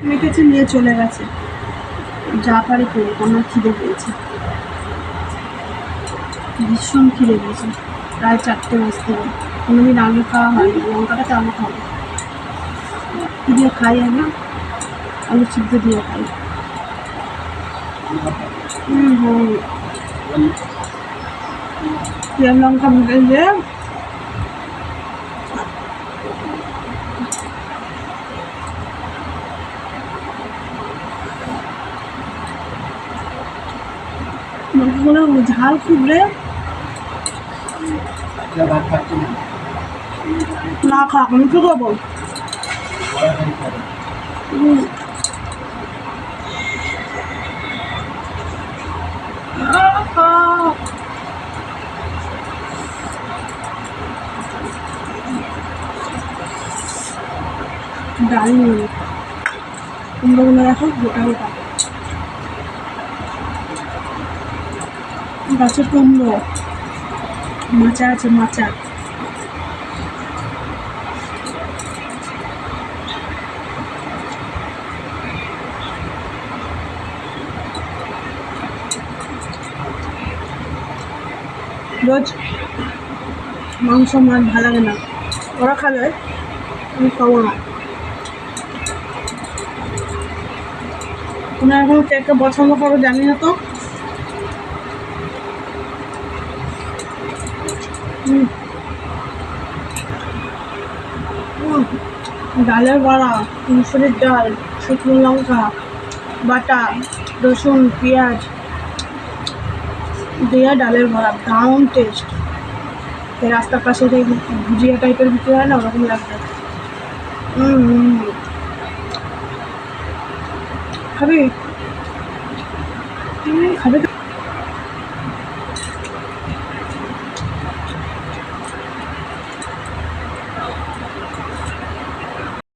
মেখেছে নিয়ে চলে গেছে, যা পারে করে। আমার খিদে পেয়েছে, ভীষণ খিদে পেয়েছে। প্রায় 4টে বাজতে হবে। কোনোদিন আলু খাওয়া হয়নি, লঙ্কাটা তো আলু খাবো। কী দিয়ে খাই আমি? আলু সিদ্ধ দিয়ে খাই। পেঁয়াজ লঙ্কা ভেজে মশলাগুলো ঝাল খুব রে। না খাক, আমি কি করবো? ডাল নিয়ে কুমড়োগুলো দেখো গোটা গোটা, গাছের কুমড়ো। মাচা আছে, মাচা। রোজ মাংস মাছ ভালো লাগে না, ওরা খাবে, আমি খাবো না। তোমরা এখন কে কে পছন্দ করো জানি না তো। ডালের বড়া, মুসুরির ডাল, শুকনো লঙ্কা বাটা, রসুন পেঁয়াজ দিয়ে ডালের বড়া, দারুণ টেস্ট। এই রাস্তার পাশে যে ভুজিয়া টাইপের বিক্রি হয় না, ওরকম লাগবে। খাবি? খাবে তো।